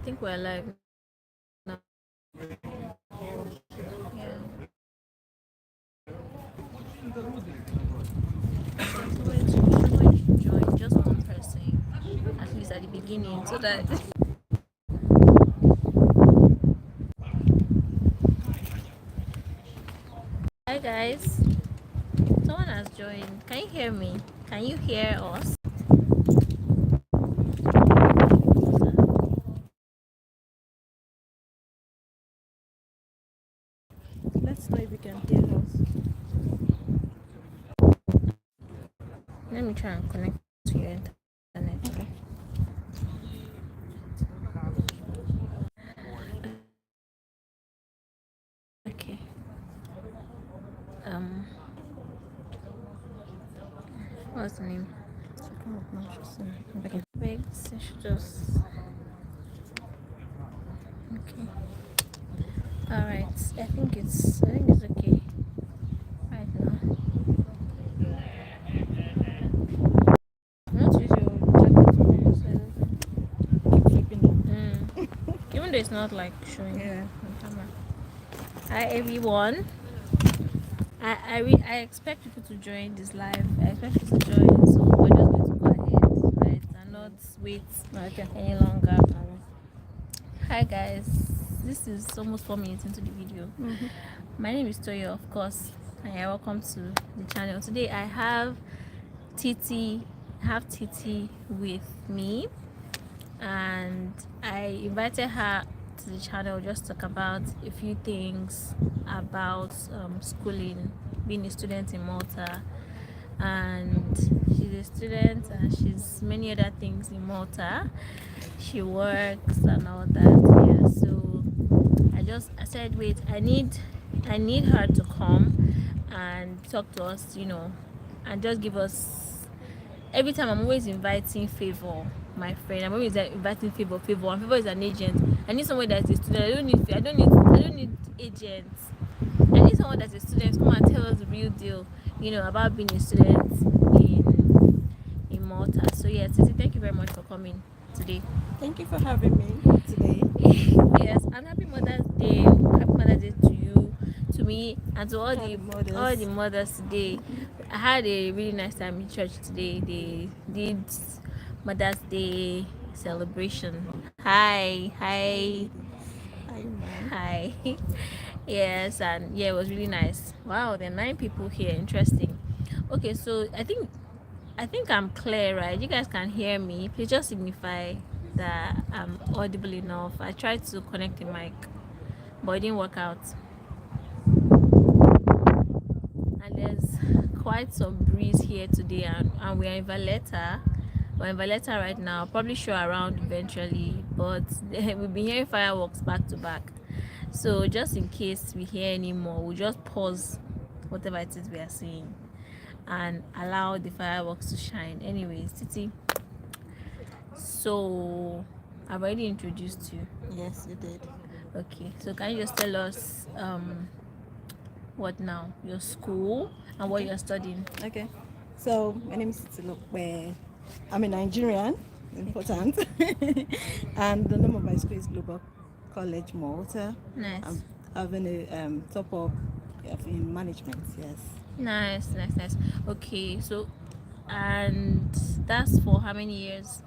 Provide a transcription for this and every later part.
I think we're live now. Yeah. Somebody should join, just one person, at least at the beginning, so that. Hi guys, someone has joined. Can you hear me? Can you hear us? Let's know if you can hear us. Let me try and connect to your internet. Okay. Okay. Um, what's the name? Second obnoxious. Okay. Wait, I should just. Okay. All right. I think it's okay right now. Not use your jacket to focus. Keep flipping it. Even though it's not like showing Yeah. on camera. Hi everyone. I expect people to join this live. I expect people to join, so we're just going to go ahead, right, and not wait Okay. any longer. Alright. Hi guys, this is almost 4 minutes into the video. My name is Toyo, of course, and you're welcome to the channel. Today I have Titi with me, and I invited her to the channel just to talk about a few things about schooling, being a student in Malta. And she's a student and she's many other things in Malta. She works and all that. Yeah, so I said, wait, I need her to come and talk to us, and just give us. Every time I'm always inviting Favor, my friend. I'm always inviting Favor, and Favor is an agent. I need someone that's a student. I don't need agents. I need someone that's a student come and tell us the real deal, about being a student in Malta. So yeah, Titi, thank you very much for coming today. Thank you for having me today. Yes, and happy Mother's Day. Happy Mother's Day to you, to me, and to all Happy the mothers. mothers today. I had a really nice time in church today. They did Mother's Day celebration. Hi, Hi, mom. hi. Yes, and yeah, it was really nice. Wow, there are 9 people here. Interesting. Okay, so I think I'm clear, right? You guys can hear me. Please just signify that I'm audible enough. I tried to connect the mic, but it didn't work out. And there's quite some breeze here today, and we're in Valletta. We're in Valletta right now. Probably show around eventually, but we've been hearing fireworks back to back. So just in case we hear any more, we'll just pause whatever it is we are seeing and allow the fireworks to shine. Anyways, Titi, so I've already introduced you. Yes, you did. Okay, so can you just tell us what now? Your school and what Okay. you're studying. Okay. So my name is Titilo. I'm a Nigerian. Okay, Important. And the name of my school is Global College Malta. nice. I'm having a top up in management. Yes. Nice. Okay, so and that's for how many years?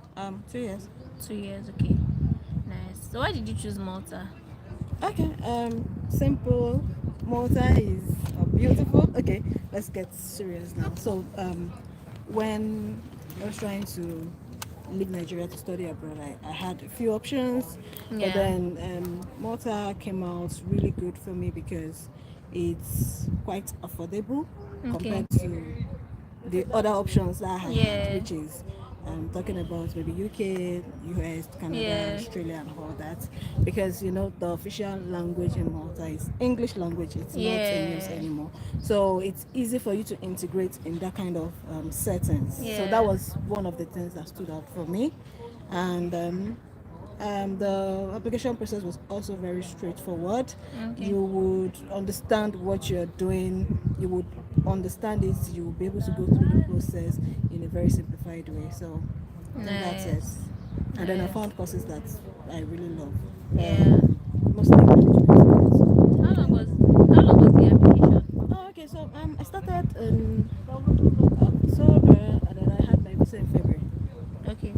2 years. 2 years. Okay, nice. So why did you choose Malta? Okay, simple. Malta is beautiful. Okay, let's get serious now. So, when I was trying to leave Nigeria to study abroad, I had a few options, but Yeah. then Malta came out really good for me because it's quite affordable Okay. compared to the other options that I had, Yeah. which is talking about maybe UK, US, Canada, Yeah. Australia, and all that. Because the official language in Malta is English language. It's not in use Yeah. anymore, so it's easy for you to integrate in that kind of settings. So that Yeah. was one of the things that stood out for me, and the application process was also very straightforward. Okay. You would understand what you're doing, you would understand it, you will be able to go through the process in a very simplified way. So I think that's it. Nice. And then I Nice. found courses that I really love. Yeah. Mostly management. How long was how long was the application? Oh, okay. So I started in October, and then I had my visa in February. Okay.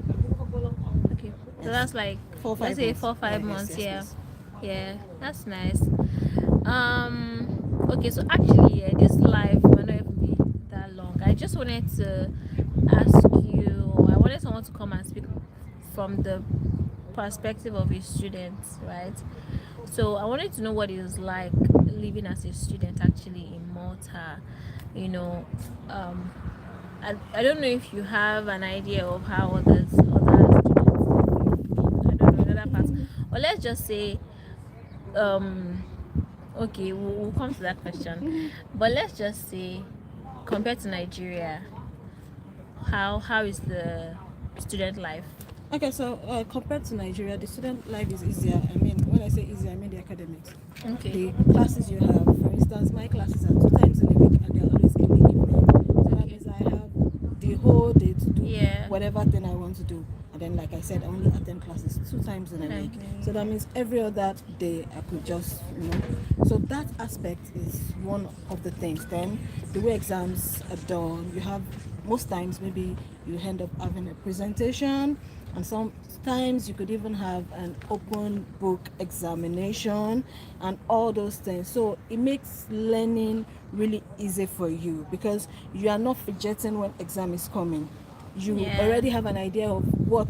Okay. So Yes, that's like, four let's five say months. four, Yeah, five yes, months, yes, yeah. yes. Yeah, that's nice. Okay, so actually, yeah, this life might not even be that long. I just wanted to ask you, or I wanted someone to come and speak from the perspective of a student, right? So I wanted to know what it was like living as a student actually in Malta. You know, um, I don't know if you have an idea of how other students live in, I don't know, in other parts, or let's just say, um, okay, we'll come to that question, but let's just say, compared to Nigeria, how is the student life? Okay, so compared to Nigeria, the student life is easier. I mean, when I say easier, I mean the academics. Okay. The classes you have, for instance, my classes are 2 times in a week and they're always in the evening. So that Okay. means I have the whole day to do Yeah. whatever thing I want to do. And then, like I said, I only attend classes 2 times in a week. So that means every other day I could just, So that aspect is one of the things. Then the way exams are done, you have most times maybe you end up having a presentation, and sometimes you could even have an open book examination and all those things. So it makes learning really easy for you because you are not fidgeting when exam is coming. You Yeah. already have an idea of what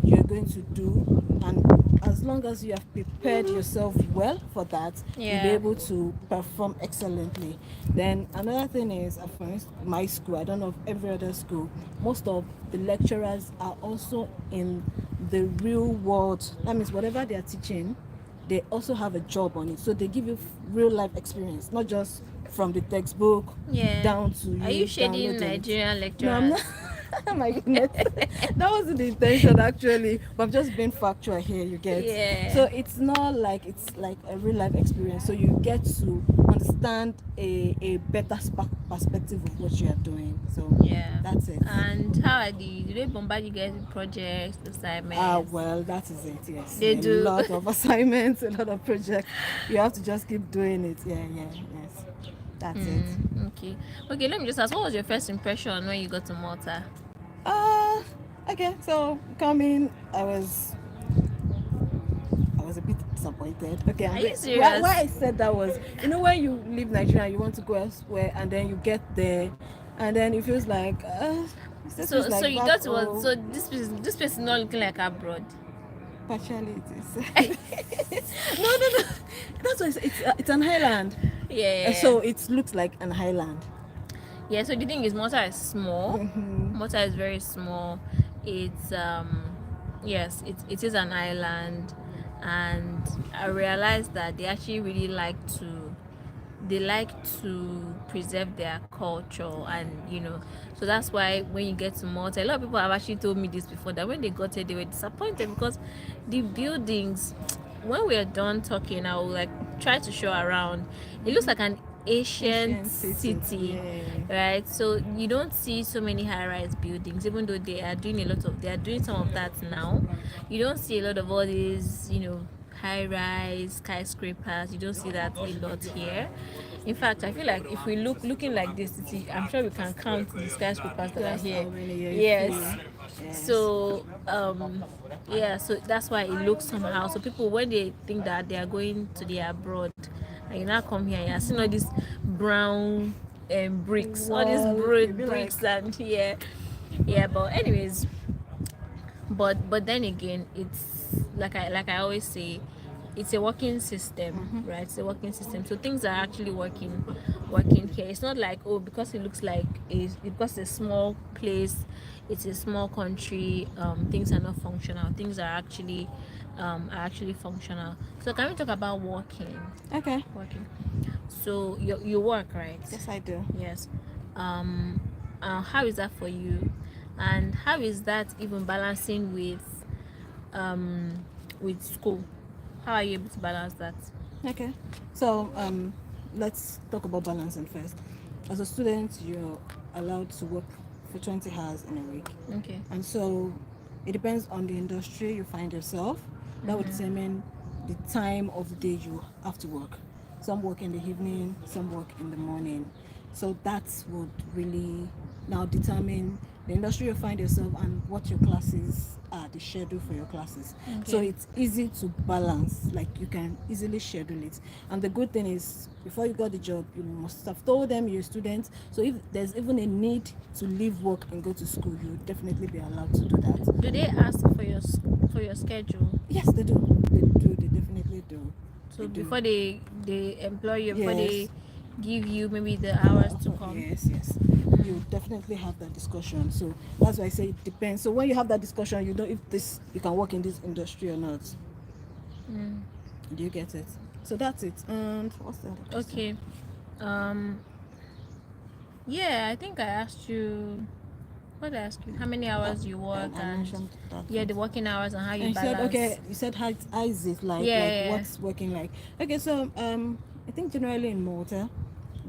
you're going to do, and as long as you have prepared yourself well for that, you'll be Yeah. able to perform excellently. Then another thing is, for instance, my school, I don't know of every other school, most of the lecturers are also in the real world. That means whatever they are teaching, they also have a job on it. So they give you real life experience, not just from the textbook Yeah. down to Are you you shading downloading it. Nigerian No, I'm not. lecturers? Oh my goodness. That wasn't the intention actually. But I'm just being factual here, you get. Yeah. So it's not like it's like a real life experience. So you get to understand a better perspective of what you are doing. So Yeah. that's it. And how are the do they bombard you guys with projects, assignments? Well, that is it. Yes, They a do. lot of assignments, a lot of projects. You have to just keep doing it. Yeah, yes. That's it. Okay. Okay, let me just ask, what was your first impression when you got to Malta? Uh okay. So coming, I was a bit disappointed. Okay, Are you why serious? I said that was, when you leave Nigeria, you want to go elsewhere, and then you get there, and then it feels like this is So like you back thought it was, home. so this place is not looking like abroad. Partially, it is. No. That's why it's an island. Yeah. So it looks like an island. Yeah, so the thing is, Malta is small. Mm-hmm. Malta is very small. It's yes, it is an island, and I realized that they actually really like to preserve their culture, and so that's why when you get to Malta, a lot of people have actually told me this before, that when they got here they were disappointed because the buildings, when we're done talking, I will like try to show around. It looks like an ancient Asian city. city, Yeah. right? So you don't see so many high-rise buildings, even though they are doing some of that now. You don't see a lot of all these high-rise skyscrapers. You don't see that a lot here. In fact, I feel like if we looking like this city, I'm sure we can count the skyscrapers that are Just here. how many years you Yes. feel. Yes. So yeah, so that's why it looks somehow. So people, when they think that they are going to the abroad, and you now come here, you see all these brown bricks, all these Well, you'll be like, bricks, and yeah. But anyways, but then again, it's like I always say, it's a working system, right? It's a working system, so things are actually working here. It's not like, oh, because it looks like because it's a small place, it's a small country, things are not functional. Things are actually functional. So can we talk about okay. working? So you work, right? Yes, I do. Yes. um how is that for you, and how is that even balancing with school? How are you able to balance that? Okay. So let's talk about balancing first. As a student, you're allowed to work for 20 hours in a week. Okay. And so It depends on the industry you find yourself. That would determine the time of the day you have to work. Some work in the evening, some work in the morning. So that would really now determine the industry you find yourself and what your classes are, the schedule for your classes. So Okay. it's easy to balance, like you can easily schedule it. And the good thing is, before you got the job, you must have told them you're a student. So if there's even a need to leave work and go to school, you'll definitely be allowed to do that. Do they ask for your schedule? Yes, they do. They do. They definitely do. So They do. before they employ you, before Yes. they give you maybe the hours to come. Yes, yes. You definitely have that discussion. So that's why I say it depends. So when you have that discussion, you know if this you can work in this industry or not. Do you get it? So that's it. And what's the other question? Okay. Yeah, I think I asked you. What did I ask you? How many hours you work I and mentioned that. yeah, the working hours and how you And you said balance. okay. You said how is it like? Yeah, like yeah. what's working like? Okay, so I think generally in Malta,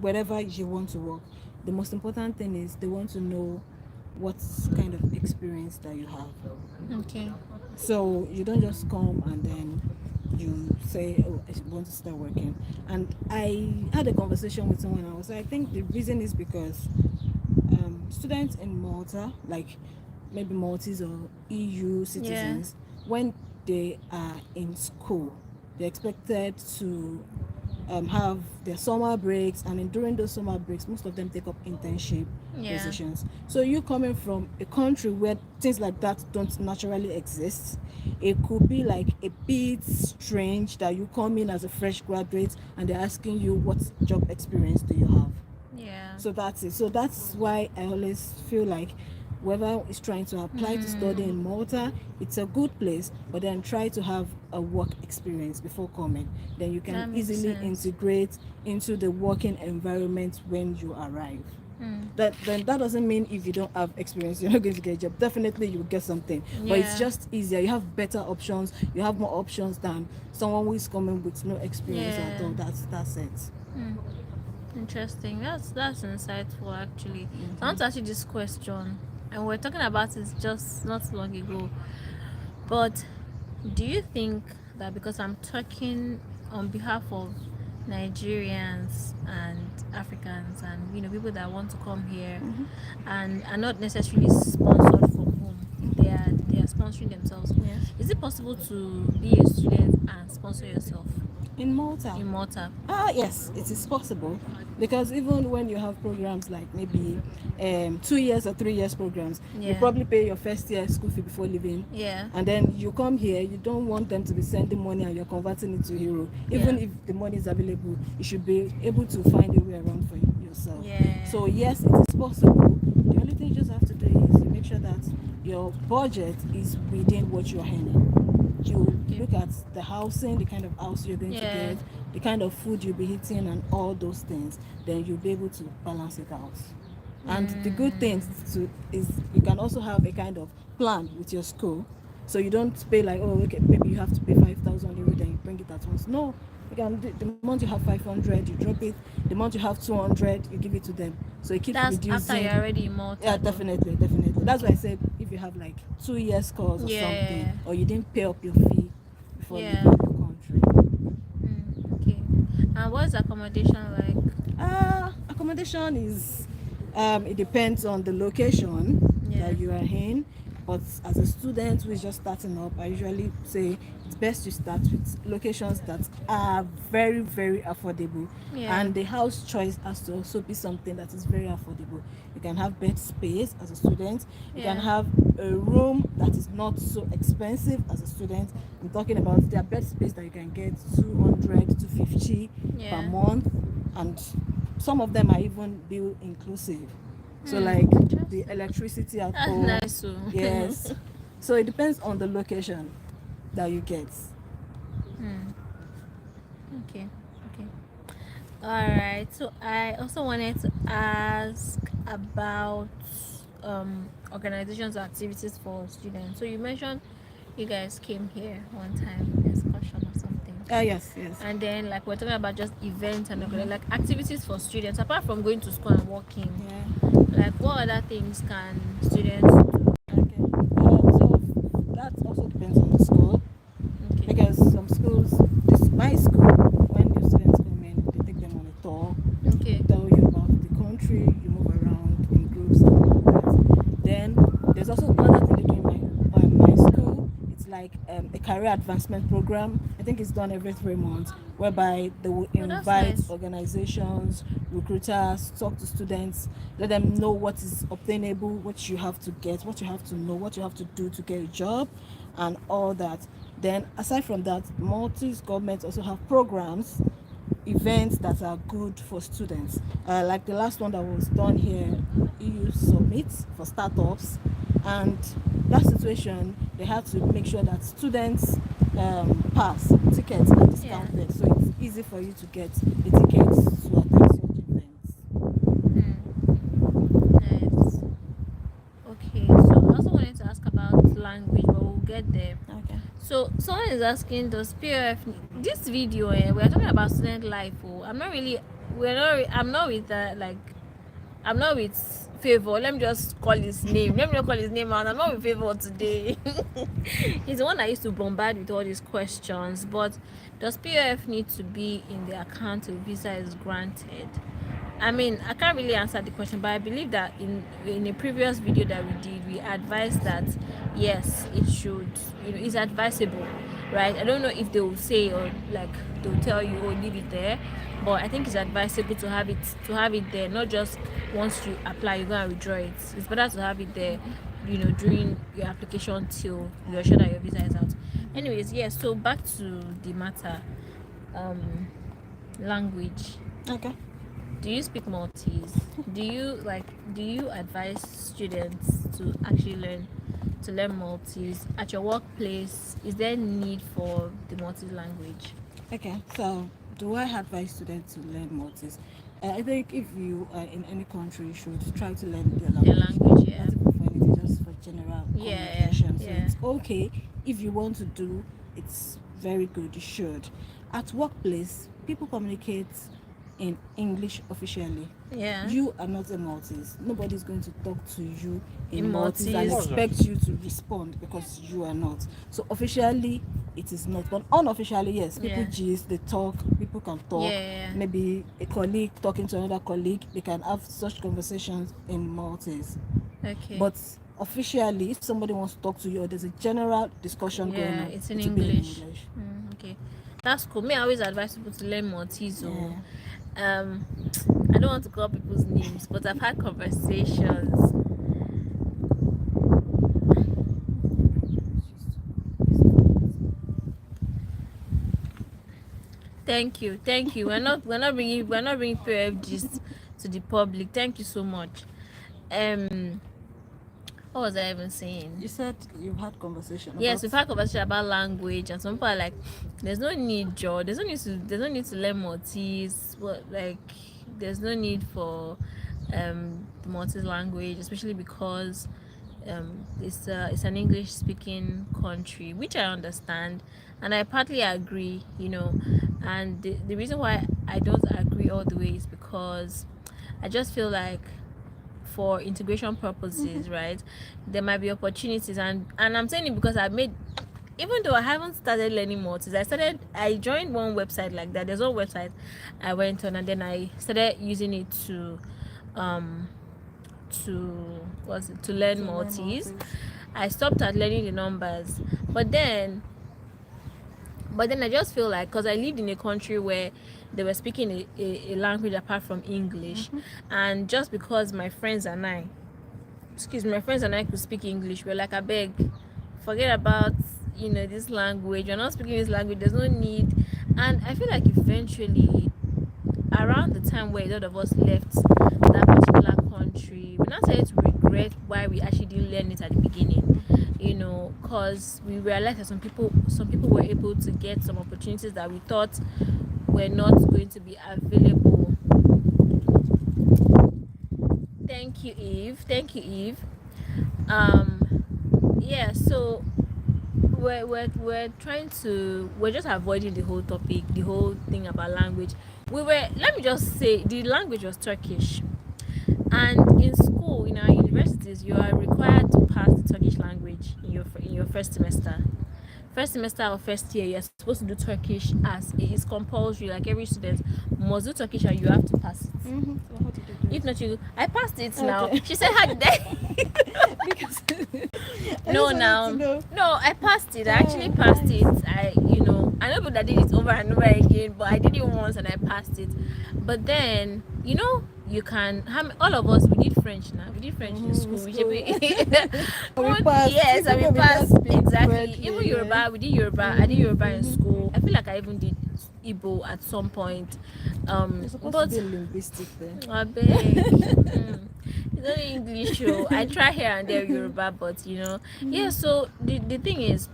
wherever you want to work, the most important thing is they want to know what kind of experience that you have. Okay. So you don't just come and then you say, "Oh, I want to start working." And I had a conversation with someone. I was like, I think the reason is because students in Malta, like maybe Maltese or EU citizens, when they are in school, they're expected to have their summer breaks, and then during those summer breaks, most of them take up internship positions. So you coming from a country where things like that don't naturally exist, it could be like a bit strange that you come in as a fresh graduate and they're asking you what job experience do you have. Yeah. So that's it. So that's why I always feel like whoever is trying to apply to study in Malta, it's a good place, but then try to have a work experience before coming. Then you That can makes easily sense. integrate into the working environment when you arrive. That doesn't mean if you don't have experience you're not going to get a job. Definitely you'll get something, but it's Yeah. just easier. You have better options, you have more options than someone who is coming with no experience at Yeah. all. That's it. Interesting. That's insightful actually. So I want to ask you this question, and we're talking about it just not long ago. But do you think that because I'm talking on behalf of Nigerians and Africans and people that want to come here and are not necessarily sponsored from home, they are sponsoring themselves. Yes. Is it possible to be a student and sponsor yourself In Malta. in Malta? Yes, it is possible, because even when you have programs like maybe 2 years or 3 years programs, you Yeah. probably pay your first year school fee before leaving. Yeah. And then you come here, you don't want them to be sending money and you're converting it to euro. Even Yeah. if the money is available, you should be able to find a way around for yourself. Yeah. So yes, it is possible. The only thing you just have to do is you make sure that your budget is within what you're earning. You Okay. look at the housing, the kind of house you're going to Yeah. get, the kind of food you'll be eating, and all those things. Then you'll be able to balance it out. And the good thing is you can also have a kind of plan with your school, so you don't pay like, oh okay, maybe you have to pay 5,000 euro, then you bring it at once. No, you can the month you have 500, you drop it. The month you have 200, you give it to them. So it keeps That's reducing. after you're already in Malta. Yeah, though. definitely. That's why I said if you have like 2 years course or Yeah. something, or you didn't pay up your fee before Yeah. leaving the country. Okay. And what's accommodation like? Accommodation is it depends on the location that you are in. But as a student who is just starting up, I usually say it's best to start with locations that are very, very affordable. Yeah. And the house choice has to also be something that is very affordable. You can have bed space as a student. You can Yeah. have a room that is not so expensive as a student. I'm talking about their bed space that you can get 200 to 50 Yeah. per month, and some of them are even bill inclusive. So like the electricity at That's home. nice. So. Yes. So it depends on the location that you get. Okay. All right. So I also wanted to ask about organizations or activities for students. So you mentioned you guys came here one time, excursion or something. Yes. And then like we're talking about just events and like activities for students apart from going to school and working. Yeah. Like what other things can students do? Okay. So career advancement program. I think it's done every 3 months, whereby they will Oh, that's invite nice. organizations, recruiters, talk to students, let them know what is obtainable, what you have to get, what you have to know, what you have to do to get a job, and all that. Then, aside from that, Maltese government also have programs, events that are good for students. Like the last one that was done here, EU Summit for startups, and that situation, they had to make sure that students pass tickets are discounted, Yeah. so it's easy for you to get a ticket to attend such events. Nice. Okay, so I also wanted to ask about language, but we'll get there. Okay. So someone is asking, does POF this video? We are talking about student life. Oh, I'm not really. We're not. I'm not with like. I'm not with Favor. Let me just call his name. Let me just call his name out. I'm not with Favor today. He's the one that used to bombard with all these questions. But does POF need to be in the account till visa is granted? I mean, I can't really answer the question, but I believe that in a previous video that we did, we advised that yes, it should, it's advisable, right? I don't know if they will say, or like they'll tell you, oh, leave it there, but I think it's advisable to have it there, not just once you apply, you're gonna withdraw it. It's better to have it there, during your application till you're sure that your visa is out. Anyways, yes. So back to the matter, language. Okay. Do you speak Maltese? Do you advise students to actually learn Maltese at your workplace? Is there need for the Maltese language? Okay, so do I advise students to learn Maltese? I think if you are in any country, you should try to learn their Their language. language, yeah. Not even for anything, just for general Yeah, communication. So yeah. it's okay if you want to do. It's very good. You should. At workplace, people communicate in English officially. Yeah. You are not a Maltese. Nobody's going to talk to you in In Maltese and Maltese. expect you to respond because you are not. So officially, it is not. But unofficially, yes, people Yeah. gist, they talk, people can talk. Yeah. Maybe a colleague talking to another colleague, they can have such conversations in Maltese. Okay. But officially, if somebody wants to talk to you or there's a general discussion going yeah, on, it's in it will be English. Okay, that's cool. Me, I always advise people to learn Maltese. Yeah. I don't want to call people's names, but I've had conversations. Thank you. We're not bringing PFGs to the public. Thank you so much. What was I even saying? You said you've had conversation. Yes, we've had conversation about language, and some people are like, "There's no need, Joe. There's no need to learn Maltese. There's no need for the Maltese language, especially because it's an English speaking country," which I understand, and I partly agree. And the reason why I don't agree all the way is because I just feel like, for integration purposes, right, there might be opportunities, and I'm saying it because even though I haven't started learning Maltese, I joined one website like that. There's one website I went on, and then I started using it to learn Maltese. I stopped at learning the numbers, but then I just feel like, because I lived in a country where they were speaking a language apart from English, and just because my friends and I could speak English, we're like, I beg, forget about this language. You're not speaking this language. There's no need. And I feel like eventually, around the time where a lot of us left that particular country, we not started to regret why we actually didn't learn it at the beginning. Because we realized that some people were able to get some opportunities that we thought were not going to be available. Thank you, Eve. Yeah, so we're just avoiding the whole topic, the whole thing about language. Let me just say, the language was Turkish, and in school, in our universities, you are required to pass the Turkish language in your first semester, first semester or first year, you're supposed to do Turkish as it is compulsory. Like every student must do Turkish and you have to pass it. Mm-hmm. So how did you do If it? not, I passed it now. Okay. She said, how did I? Because I No, just wanted to know. no, I passed it. I actually Oh, passed nice. it. I know people that did it over and over again, but I did it once and I passed it. But then, you can. All of us we did French now. We did French in school. We should be. We passed. Yes, and we Even passed just speak exactly. fluently, Even yeah. Yoruba, we did Yoruba. I did Yoruba in school. I feel like I even did Igbo at some point. You're supposed But to be linguistic there. I beg. It's only English show. I try here and there Yoruba, but yeah. So the thing is,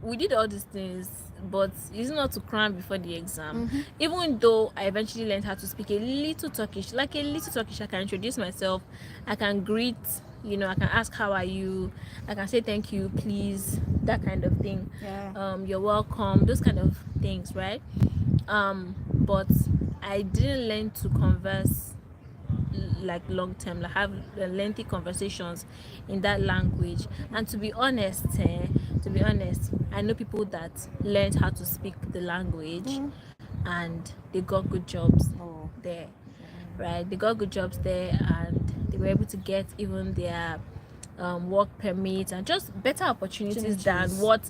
we did all these things, but it's not to cram before the exam. Even though I eventually learned how to speak a little Turkish, I can introduce myself, I can greet, I can ask how are you, I can say thank you, please, that kind of thing. Yeah. You're welcome, those kind of things, right? But I didn't learn to converse like long term, like have lengthy conversations in that language. And to be honest, I know people that learned how to speak the language and they got good jobs Oh. there, right? They got good jobs there and they were able to get even their work permits and just better opportunities than what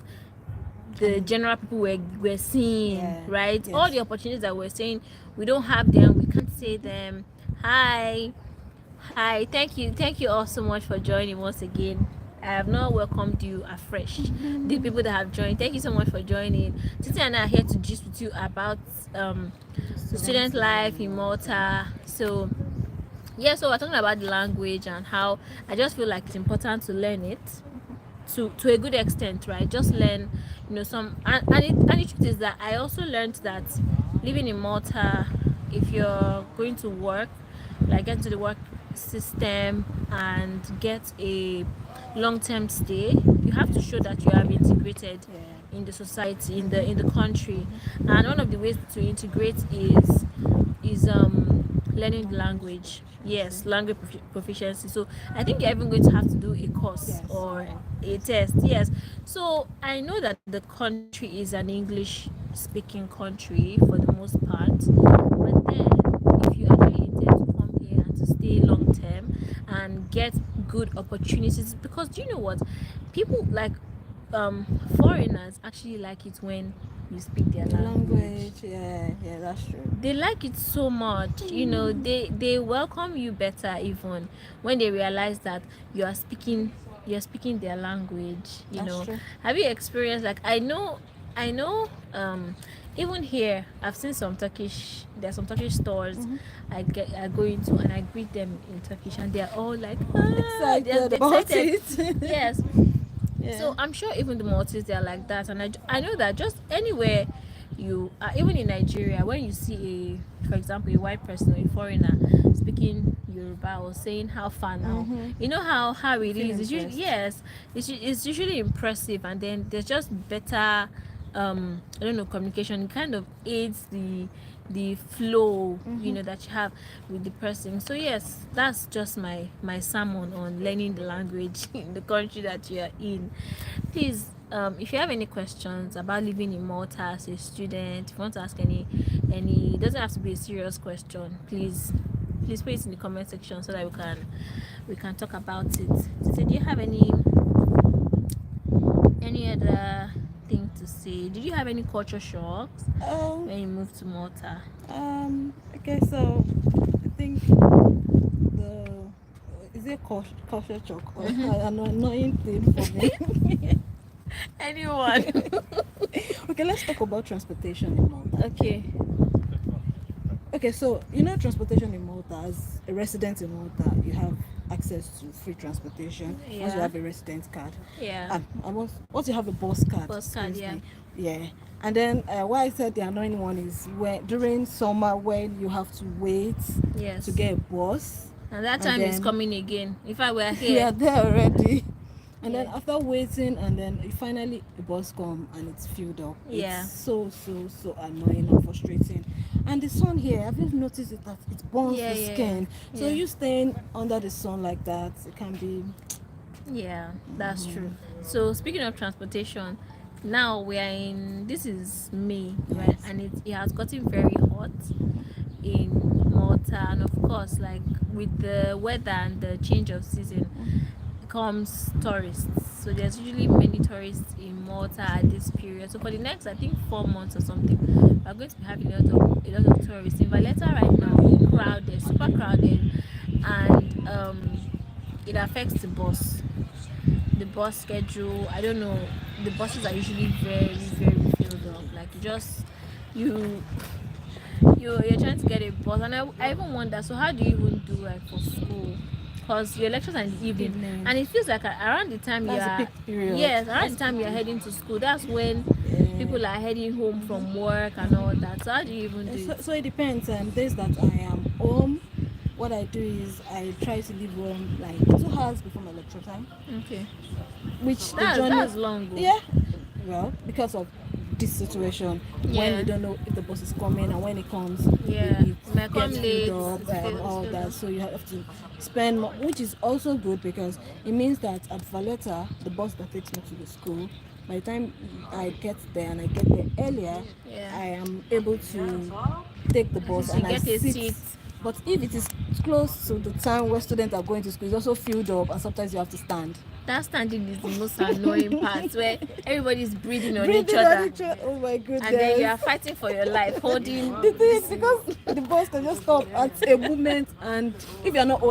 the general people were seeing, right? Yes. All the opportunities that we're saying, we don't have them, we can't say them. Hi, thank you all so much for joining once again. I have not welcomed you afresh. The people that have joined, thank you so much for joining. Titi and I are here to gist with you about student life in Malta. So yeah, so we're talking about the language and how I just feel like it's important to learn it to a good extent, right? Just learn, some and the truth is that I also learned that living in Malta, if you're going to work, like get into the work system and get a long-term stay, you have to show that you have integrated in the society, in the country. And one of the ways to integrate is learning the language. Yes, language proficiency. So I think you're even going to have to do a course or a test. Yes. So I know that the country is an English speaking country for the most part, but then if you actually intend to come here and to stay long term and get good opportunities, because do you know what, people like foreigners actually like it when you speak their language. Yeah, that's true. They like it so much, they welcome you better even when they realize that you're speaking their language. That's true. Have you experienced, like, I know even here I've seen there's some Turkish stores I go into and I greet them in Turkish and they're all like Excited they're about excited. it. Yes. Yeah. So I'm sure even the Maltese, they're like that, and I know that just anywhere you are, even in Nigeria, when you see for example, a white person or a foreigner speaking Yoruba or saying how far now, you know how it is. It's usually, yes, it's usually impressive, and then there's just better I don't know, communication. It kind of aids the flow that you have with the person. So yes, that's just my sermon on learning the language in the country that you're in. Please, if you have any questions about living in Malta as a student, if you want to ask any, it doesn't have to be a serious question, please put it in the comment section so that we can talk about it. So do you have any other thing to say? Did you have any culture shocks when you moved to Malta? Okay, so I think is it culture shock or an annoying thing for me? Anyone? Okay, let's talk about transportation in Malta. Okay, so transportation in Malta, as a resident in Malta, you have access to free transportation once you have a resident card. And once you have a bus card. Yeah. And then why I said the annoying one is when during summer when you have to wait to get a bus. And that time is coming again. If I were here. We are there already. And then after waiting, and then finally the bus come and it's filled up. It's so annoying and frustrating. And the sun here, have you noticed that it burns the skin? So you staying under the sun like that, it can be Yeah, that's true. So speaking of transportation, now we are in, this is May, right? Yes. And it has gotten very hot in Malta, and of course, like with the weather and the change of season comes tourists. So there's usually many tourists in Malta at this period. So for the next, I think, 4 months or something, we're going to be having a lot of tourists. In Valletta right now, crowded, super crowded, and it affects the bus schedule. I don't know, the buses are usually very very filled up. Like you you're trying to get a bus, and I even wonder, so how do you even do, like, for school, because your lectures are in the evening, Evening. and it feels like around the time That's the you're, peak period. yes, around the time you're heading to school, that's when Yeah. people are heading home from work and all that. So how do you even do So, it? so it depends. Days that I am home, what I do is I try to leave home like 2 hours before my lecture time, Okay, which the that's journey. that's long though. Yeah, well, because of this situation, when Yeah, you don't know if the bus is coming, and when it comes, yeah, it you might come gets filled late, up, it's all filled that. up. So you have to spend more, which is also good because it means that at Valletta, the bus that takes me to the school, by the time I get there and I get there earlier, Yeah, I am able to take the at bus least you and I get a sit. seat. But if it is close to the time where students are going to school, it's also filled up, and sometimes you have to stand. That standing is the most annoying part, where everybody's breathing on each Breathing on other, each other. Oh my goodness. and then you are fighting for your life, holding. The thing, because the bus can just stop at a moment, and if you're not,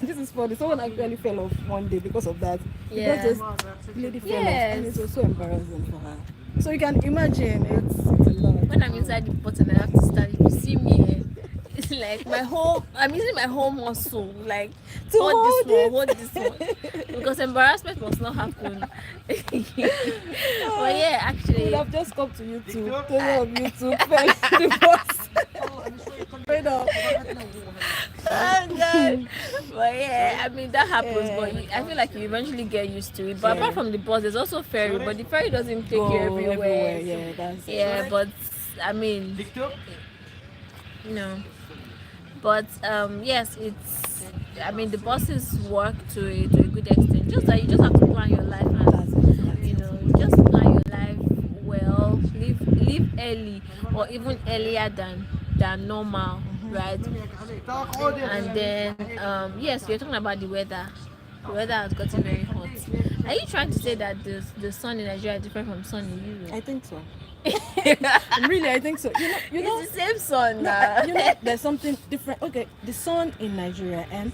this is funny. Someone actually fell off one day because of that. Yeah. Because this lady fell off, and it Yes. was so embarrassing for her. So you can imagine, it's a lot. When I'm inside the bus and I have to stand, if you see me, it's like I'm using my whole muscle, like, To hold this one, because embarrassment must not happen. But yeah, I would actually, have just come to YouTube, tell of YouTube, fell in the bus. Straight up. oh god. But yeah, I mean, that happens, Yeah. but I feel like you eventually get used to it. But Yeah. apart from the bus, there's also ferry, but the ferry doesn't take you Go everywhere. Yeah, that's Yeah, but I mean, no. But yes, it's, I mean, the buses work to a good extent. Just that you just have to plan your life, and you just plan your life well. Leave early, or even earlier than normal, right? And then yes, you're talking about the weather. The weather has gotten very hot. Are you trying to say that the sun in Nigeria is different from sun in Europe? I think so. Really, I think so. It's the same sun No, now. there's something different. Okay, the sun in Nigeria, and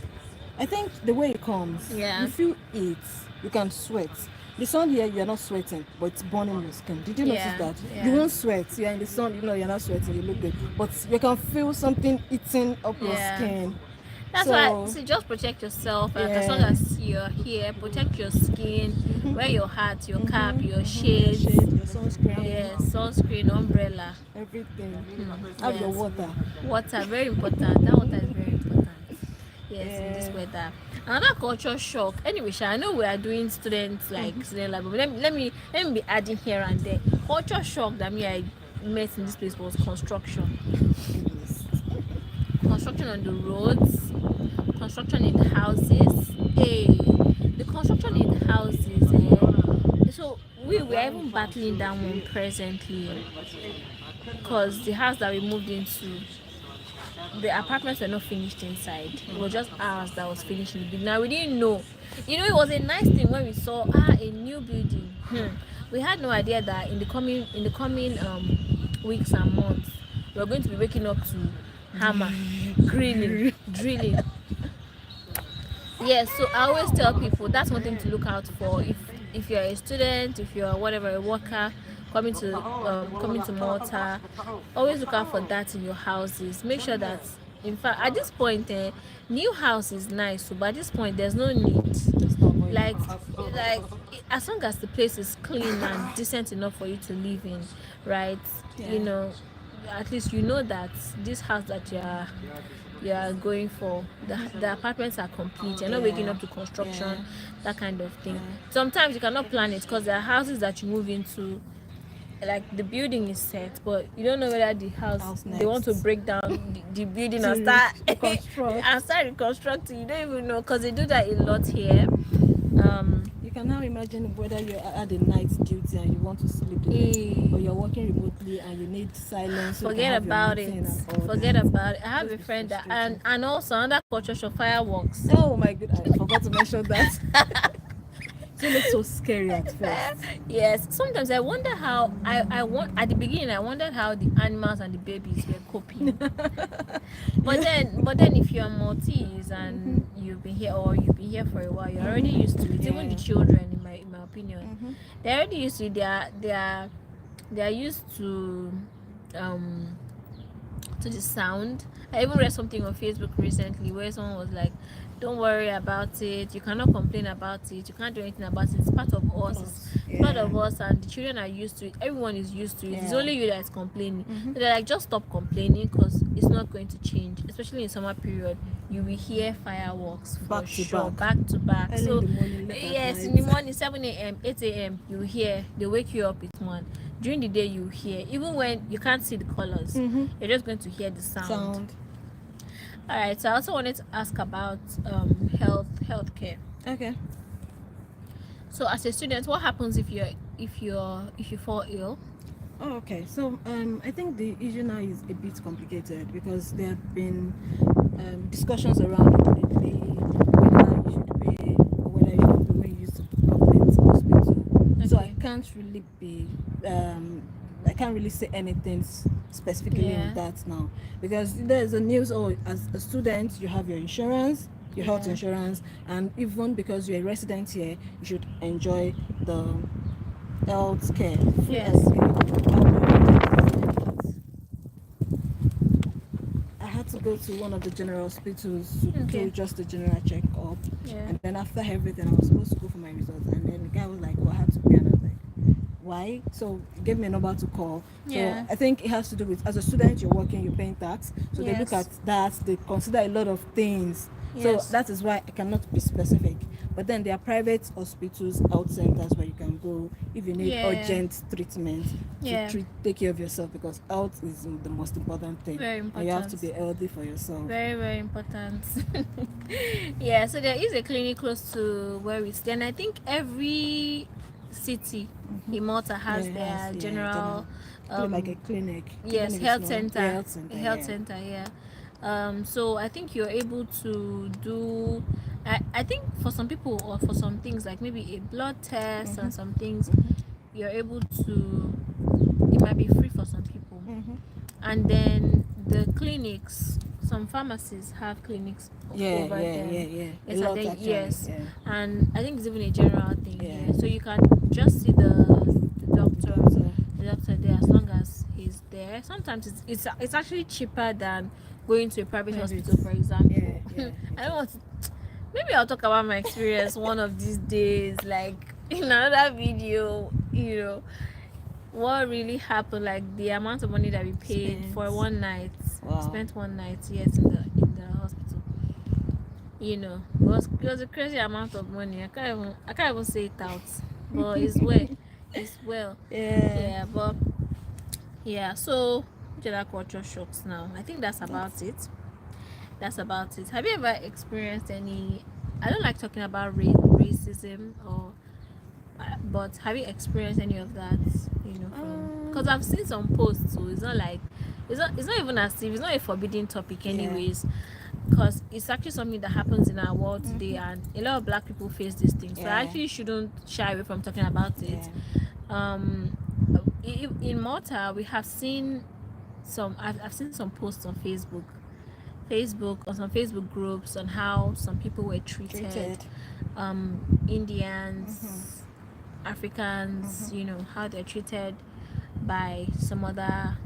I think the way it comes, Yeah. you feel it, you can sweat. The sun here, you're not sweating, but it's burning your skin. Did you notice Yeah, that? yeah. You won't sweat. You're in the sun, you're not sweating, you look good. But you can feel something eating up your Yeah. skin. That's why, so just protect yourself. Like, as long Yeah. as you're here, protect your skin, wear your hat, your cap, your Your shades, shade, your sunscreen, yeah, sunscreen, umbrella, everything. Have your yes. water. Water, very important. That water is very important. Yes, in this Yeah. weather. Another culture shock. Anyway, Sha, I know we are doing students like student lab, but let me be adding here and there. Culture shock that I met in this place was construction. Goodness. Construction on the roads, construction in the houses. Hey, the construction in the houses. So we were even battling that one presently, because the house that we moved into, the apartments were not finished inside. It was just ours that was finished in the building. Now we didn't know. It was a nice thing when we saw a new building. We had no idea that in the coming weeks and months, we are going to be waking up to hammer, drilling. Yes, so I always tell people that's one thing to look out for. If you're a student, if you're whatever, a worker coming to Malta, always look out for that in your houses. Make sure that, in fact, at this point, new house is nice, but at this point there's no need. Like as long as the place is clean and decent enough for you to live in, right? Yeah. At least that this house that you are going for, the apartments are complete. You're not waking up to construction, that kind of thing. Sometimes you cannot plan it, because there are houses that you move into, like, the building is set, but you don't know whether the house they want to next. break down the building To and start reconstruct. reconstructing. You don't even know, because they do that a lot here. can now imagine whether you're at a night duty and you want to sleep the night, or you're working remotely and you need silence. So Forget about it. Forget about it. I have a friend that, and also another culture show, fireworks. Oh my god, I forgot to mention that. It looks so scary at first. Yes, sometimes I wonder how I want at the beginning. I wondered how the animals and the babies were coping. but then if you're Maltese and you've been here for a while, you're already used to it. Even the children, in my opinion, they're already used to it. They are used to the sound. I even read something on Facebook recently where someone was like, don't worry about it, you cannot complain about it, you can't do anything about it, it's part of us, it's part of us, and the children are used to it, everyone is used to it, it's only you that is complaining. So they're like, just stop complaining because it's not going to change, especially in summer period. You will hear fireworks for sure, back to back. Early So in the morning, yes, in the morning, 7 a.m 8 a.m you hear, they wake you up with one. During the day you hear, even when you can't see the colors, you're just going to hear the sound. All right, so I also wanted to ask about healthcare. Okay. So as a student, what happens if you fall ill? Oh, okay. So I think the issue now is a bit complicated because there have been discussions around it lately, whether you should pay or whether you don't pay when you use the government hospital. So I can't really say anything specifically on that now, because there's a news, as a student you have your insurance, your health insurance, and even because you're a resident here, you should enjoy the health care. Yes. I had to go to one of the general hospitals to do just a general checkup, and then after everything I was supposed to go for my results, and then the guy was like, well, I had to pay, and I was like, why? So he gave me a number to call. So I think it has to do with, as a student you're working, you're paying tax, so they look at that, they consider a lot of things. So that is why I cannot be specific. But then there are private hospitals, health centers where you can go if you need urgent treatment to take care of yourself, because health is the most important thing. Very important. And you have to be healthy for yourself. Very, very important. Yeah, so there is a clinic close to where we stay, and I think every city in Malta has their general like a clinic. Yes, health center. Health center. So I think you're able to do, I think for some people, or for some things like maybe a blood test and some things, you're able to, it might be free for some people. And then the clinics, some pharmacies have clinics over there. Yes, and I think it's even a general thing here. So you can just see the doctor there as long as he's there. Sometimes it's actually cheaper than going to a private hospital, for example. I don't want to, maybe I'll talk about my experience one of these days, like in another video, what really happened, like the amount of money that we paid for one night. Spent one night, yes, in the hospital. It was a crazy amount of money. I can't even say it out, but it's well. So gender culture shocks now. I think that's about it. Have you ever experienced any, I don't like talking about racism, but have you experienced any of that, because I've seen some posts, so it's not like, it's not even as if it's not a forbidden topic anyways, because it's actually something that happens in our world today, and a lot of black people face these things, so I actually shouldn't shy away from talking about it. In Malta, we have seen I've seen some posts on Facebook or some Facebook groups on how some people were treated. Indians, Africans, how they're treated by some other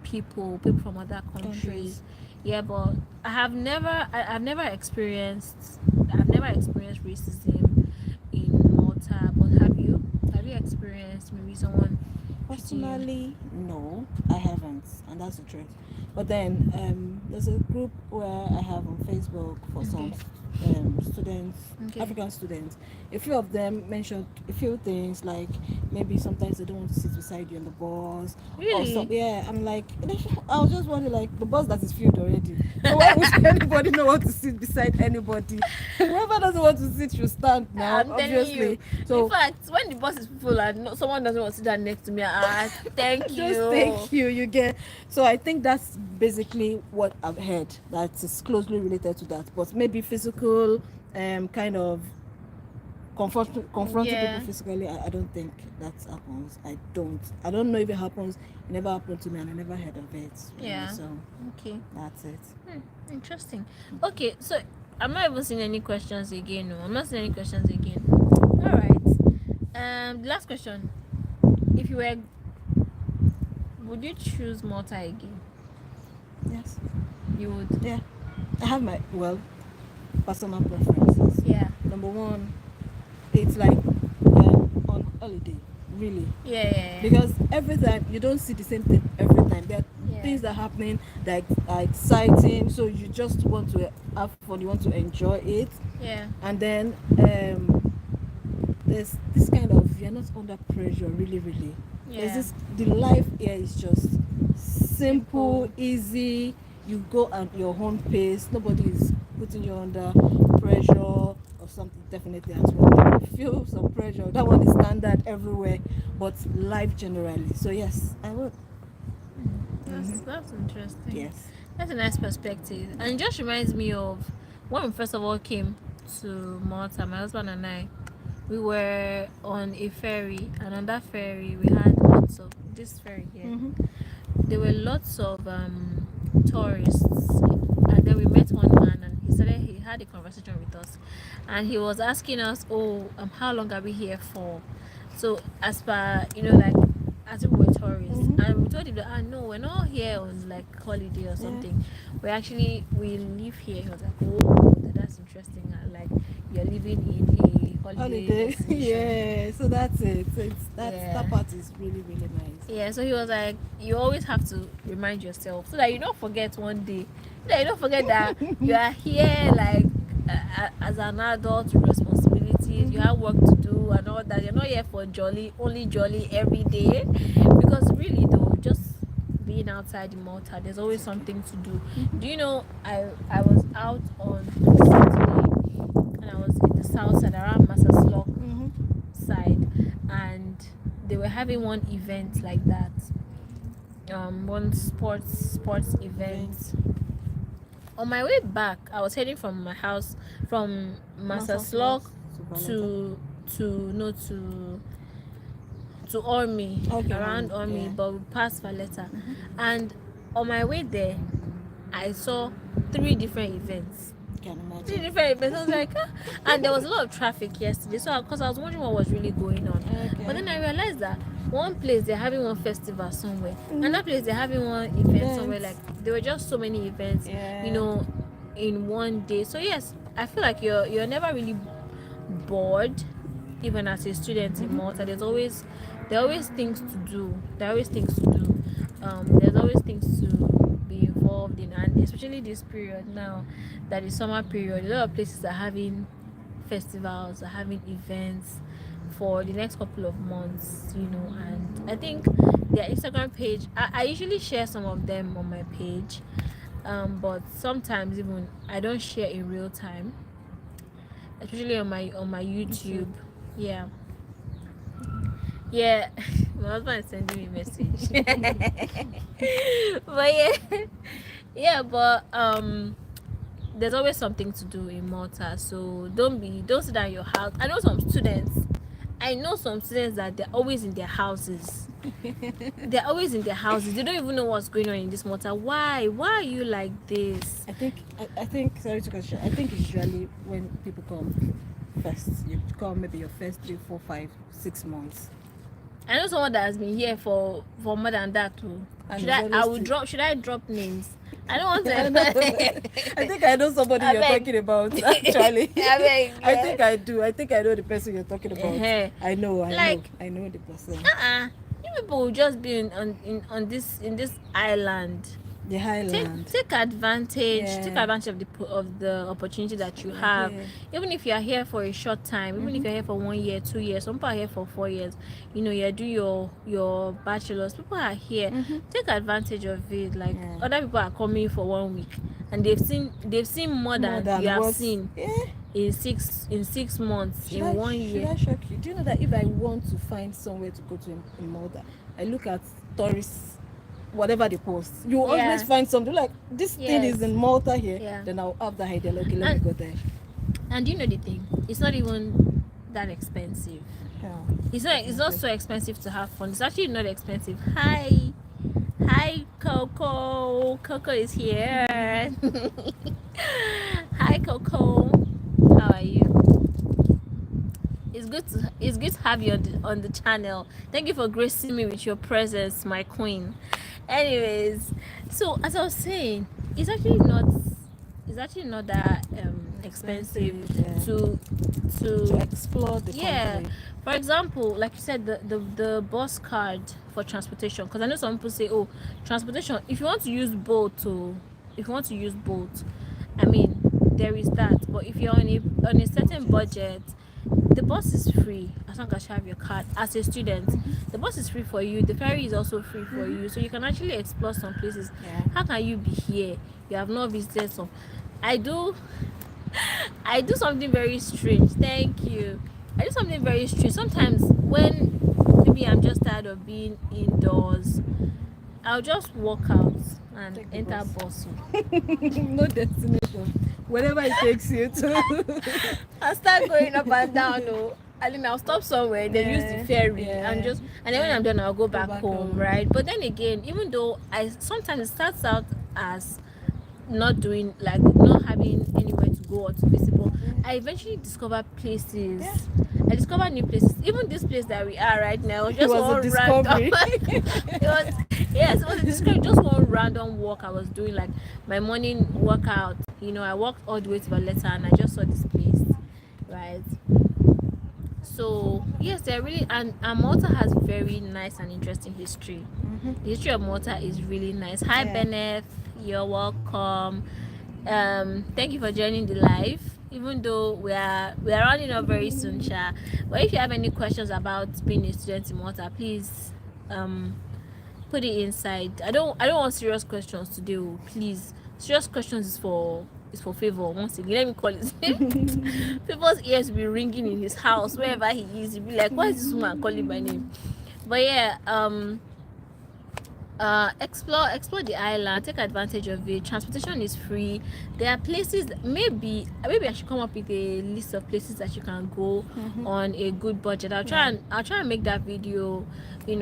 people from other countries. But I've never experienced racism in Malta. But have you experienced maybe someone? Personally, no, I haven't, and that's the truth. But then there's a group where I have on Facebook for some students, Okay. African students. A few of them mentioned a few things like maybe sometimes they don't want to sit beside you on the bus or some. Really? Yeah, I'm like, I was just wondering, like, the bus that is filled already. So why would anybody not want to sit beside anybody? Whoever doesn't want to sit should stand now, I'm telling you. obviously. In So fact, when the bus is full and someone doesn't want to sit down next to me, thank just you. thank you. You get. So I think that's basically what I've heard. That is closely related to that, but maybe physical, kind of confronting people Yeah. physically. I don't think that happens. I don't know if it happens. It never happened to me, and I never heard of it. Really. Yeah. So Okay. that's it. Interesting. Okay, so I'm not even seeing any questions again. No, I'm not seeing any questions again. All right. Last question. If you were, would you choose Malta again? Yes. You would. Yeah. I have my personal preferences. Yeah. Number one, it's like on holiday, really. Yeah. Because every time you don't see the same thing every time. There are things that are happening that are exciting, so you just want to have fun, you want to enjoy it. Yeah. And then there's this kind of, you're not under pressure, really. There's Yeah. this, the life here is just simple, easy. You go at your own pace, nobody is putting you under pressure or something. Definitely at work you feel some pressure, that one is standard everywhere, but life generally. So yes, I would. That's interesting. Yes. That's a nice perspective, and it just reminds me of when we first of all came to Malta. My husband and I, we were on a ferry, and on that ferry we had lots of this ferry here. There were lots of tourists, and then we met one man, and he had a conversation with us, and he was asking us, how long are we here for? So as per like, as if we were tourists, and we told him that no, we're not here on like holiday or something. We live here. He was like, oh, that's interesting. Like, you're living in a holiday destination. Yeah, so that's it. That part is really nice. Yeah, so he was like, you always have to remind yourself so that you don't forget one day, so that you don't forget that you are here like as an adult with responsibilities. You have work to do and all that. You're not here for only jolly every day, because really though, just being outside in Malta, there's always something to do. Do you know, I was out on Saturday, and I was in the south side around Massaslok side, and they were having one event like that, one sports event. On my way back, I was heading from my house from Massaslok to Ormi, around Ormi, but we passed Valletta. And on my way there, I saw 3 different events. Three different events. I was like, and there was a lot of traffic yesterday, so because I was wondering what was really going on. But then I realized that one place they're having one festival somewhere, another place they're having one event somewhere. Like, there were just so many events, in one day. So yes, I feel like you're never really bored, even as a student in Malta. There are always things to do. There's always things to be involved in, and especially this period now, that is summer period. A lot of places are having festivals, are having events for the next couple of months, and I think their Instagram page, I usually share some of them on my page, but sometimes even I don't share in real time, especially on my YouTube. Yeah. My husband is sending me a message. But there's always something to do in Malta, so don't sit down in your house. I know some students that they're always in their houses. They don't even know what's going on in this Malta. Why are you like this? I think sorry to cut you. I think usually when people come first, you come maybe your first 3, 4, 5, 6 months. I know someone that has been here for more than that too. Should I drop names? I don't want to. I think I know somebody you're talking about. Actually, I think I do. I think I know the person you're talking about. I know the person. You people will just be in this island. The highland. Take advantage. Yeah. Take advantage of the opportunity that you have. Yeah. Even if you are here for a short time, even if you're here for 1 year, 2 years, some people are here for 4 years. You know, you do your bachelor's. People are here. Take advantage of it. Like other people are coming for 1 week, and they've seen more than you have seen. Yeah. In 6 months, Should in I, 1 year. Should I shock you? Do you know that if I want to find somewhere to go to in Malta, I look at tourists, whatever they post. You always find something like this thing is in Malta here. Yeah. Then I'll have the idea. Okay, let me go there. And you know the thing, it's not even that expensive. Yeah. It's not so expensive to have fun. It's actually not expensive. Hi Coco. Coco is here. Hi Coco. How are you? It's good to have you on the channel. Thank you for gracing me with your presence, my queen. Anyways, so as I was saying, it's actually not that expensive to explore the country. For example, like you said, the bus card for transportation, because I know some people say, oh, transportation, if you want to use boat, I mean, there is that. But if you're on a certain budget, the bus is free as long as you have your card. As a student, the bus is free for you. The ferry is also free for you, so you can actually explore some places. How can you be here? You have not visited some. I do something very strange. Thank you. I do something very strange. Sometimes when maybe I'm just tired of being indoors, I'll just walk out and enter bus. No destination. Wherever it takes you to. I'll start going up and down. I mean, I'll stop somewhere, then use the ferry and then when I'm done, I'll go back home, right? But then again, even though sometimes it starts out as not having anywhere to go or to visit, but I eventually discover places. I discover new places. Even this place that we are right now, just one random. It was a discovery. Just one random walk I was doing, like my morning workout. You know, I walked all the way to Valletta and I just saw this place, right? So yes, they're really and Malta has very nice and interesting history. The history of Malta is really nice. Hi Bennett, you're welcome. Thank you for joining the live. Even though we are running up very soon, Sha. But if you have any questions about being a student in Malta, please put it inside. I don't want serious questions today. Please, serious questions is for favor. Once again, let me call it. People's ears will be ringing in his house wherever he is. He'll be like, "Why is this woman calling my name?" But yeah, explore the island, take advantage of it. Transportation is free. There are places, maybe I should come up with a list of places that you can go on a good budget. I'll try and make that video,